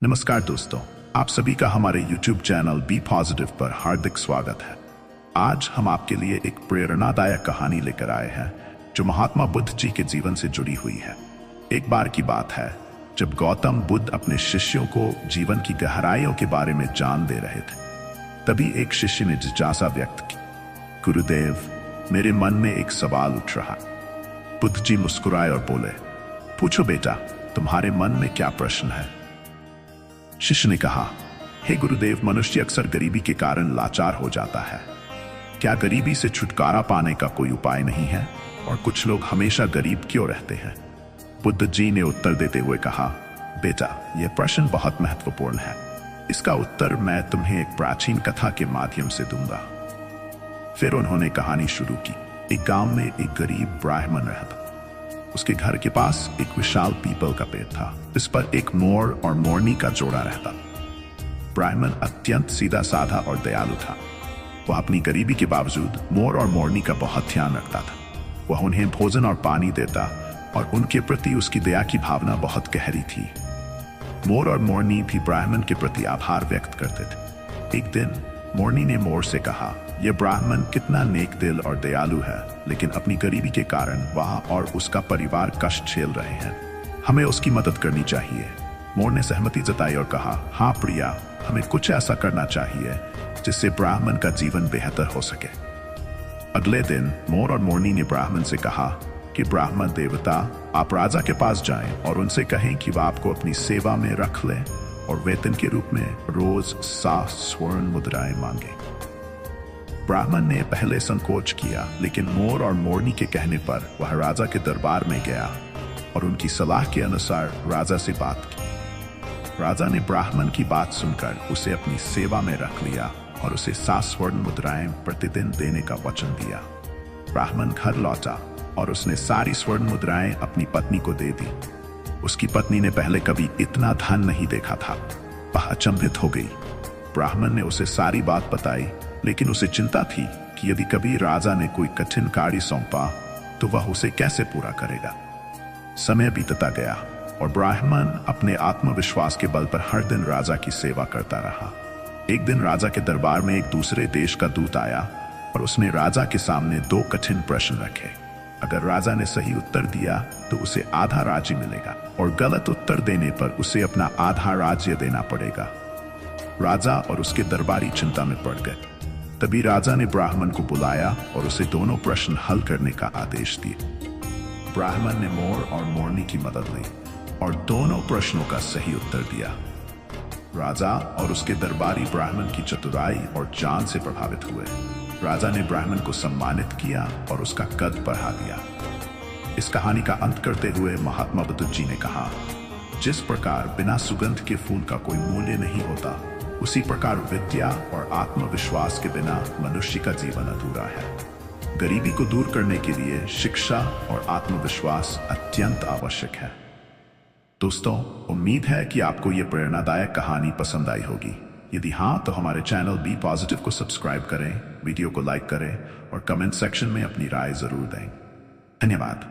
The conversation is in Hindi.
नमस्कार दोस्तों, आप सभी का हमारे YouTube चैनल बी पॉजिटिव पर हार्दिक स्वागत है। आज हम आपके लिए एक प्रेरणादायक कहानी लेकर आए हैं जो महात्मा बुद्ध जी के जीवन से जुड़ी हुई है। एक बार की बात है जब गौतम बुद्ध अपने शिष्यों को जीवन की गहराइयों के बारे में जान दे रहे थे, तभी एक शिष्य ने जिज्ञासा व्यक्त की, गुरुदेव, मेरे मन में एक सवाल उठ रहा। बुद्ध जी मुस्कुराए और बोले, पूछो बेटा, तुम्हारे मन में क्या प्रश्न है? शिष्य ने कहा, हे गुरुदेव, मनुष्य अक्सर गरीबी के कारण लाचार हो जाता है। क्या गरीबी से छुटकारा पाने का कोई उपाय नहीं है? और कुछ लोग हमेशा गरीब क्यों रहते हैं? बुद्ध जी ने उत्तर देते हुए कहा, बेटा, यह प्रश्न बहुत महत्वपूर्ण है। इसका उत्तर मैं तुम्हें एक प्राचीन कथा के माध्यम से दूंगा। फिर उन्होंने कहानी शुरू की। एक गांव में एक गरीब ब्राह्मण रहता। उसके घर के पास एक विशाल पीपल का पेड़ था, इस पर एक मोर और मोरनी का जोड़ा रहता। ब्राह्मण अत्यंत सीधा साधा और दयालु था। वह अपनी गरीबी के बावजूद मोर और मोरनी का बहुत ध्यान रखता था। वह उन्हें भोजन और पानी देता और उनके प्रति उसकी दया की भावना बहुत गहरी थी। मोर और मोरनी भी ब्राह्मण के प्रति आभार व्यक्त करते थे। एक दिन मोरनी ने मोर से कहा, यह ब्राह्मण कितना नेक दिल और दयालु है, लेकिन अपनी गरीबी के कारण वह और उसका परिवार कष्ट झेल रहे हैं। हमें उसकी मदद करनी चाहिए। मोर ने सहमति जताई और कहा, हाँ प्रिया, हमें कुछ ऐसा करना चाहिए जिससे ब्राह्मण का जीवन बेहतर हो सके। अगले दिन मोर और मोरनी ने ब्राह्मण से कहा कि ब्राह्मण देवता, आप राजा के पास जाएं और उनसे कहें कि वह आपको अपनी सेवा में रख लें और वेतन के रूप में रोज 7 स्वर्ण मुद्राएं मांगे। ब्राह्मण ने पहले संकोच किया, लेकिन मोर और मोरनी के कहने पर वह राजा के दरबार में गया और उनकी सलाह के अनुसार राजा से बात की। राजा ने ब्राह्मण की बात सुनकर उसे अपनी सेवा में रख लिया और उसे 7 स्वर्ण मुद्राएं प्रतिदिन देने का वचन दिया। ब्राह्मण घर लौटा और उसने सारी स्वर्ण मुद्राएं अपनी पत्नी को दे दी। उसकी पत्नी ने पहले कभी इतना धन नहीं देखा था। वह अचंभित हो गई। ब्राह्मण ने उसे सारी बात बताई, लेकिन उसे चिंता थी कि यदि कभी राजा ने कोई कठिन कार्य सौंपा तो वह उसे कैसे पूरा करेगा। समय बीतता गया और ब्राह्मण अपने आत्मविश्वास के बल पर हर दिन राजा की सेवा करता रहा। एक दिन राजा के दरबार में एक दूसरे देश का दूत आया और उसने राजा के सामने 2 कठिन प्रश्न रखे। अगर राजा ने सही उत्तर दिया तो उसे आधा राज्य मिलेगा और गलत उत्तर देने पर उसे अपना आधा राज्य देना पड़ेगा। राजा और उसके दरबारी चिंता में पड़ गए। तभी राजा ने ब्राह्मण को बुलाया और उसे दोनों प्रश्न हल करने का आदेश दिए। ब्राह्मण ने मोर और मोरनी की मदद ली और दोनों प्रश्नों का सही उत्तर दिया। राजा और उसके दरबारी ब्राह्मण की चतुराई और जान से प्रभावित हुए। राजा ने ब्राह्मण को सम्मानित किया और उसका कद बढ़ा दिया। इस कहानी का अंत करते हुए महात्मा बुद्ध जी ने कहा, जिस प्रकार बिना सुगंध के फूल का कोई मूल्य नहीं होता, उसी प्रकार विद्या और आत्मविश्वास के बिना मनुष्य का जीवन अधूरा है। गरीबी को दूर करने के लिए शिक्षा और आत्मविश्वास अत्यंत आवश्यक है। दोस्तों, उम्मीद है कि आपको यह प्रेरणादायक कहानी पसंद आई होगी। यदि हाँ, तो हमारे चैनल बी पॉजिटिव को सब्सक्राइब करें, वीडियो को लाइक करें और कमेंट सेक्शन में अपनी राय जरूर दें। धन्यवाद।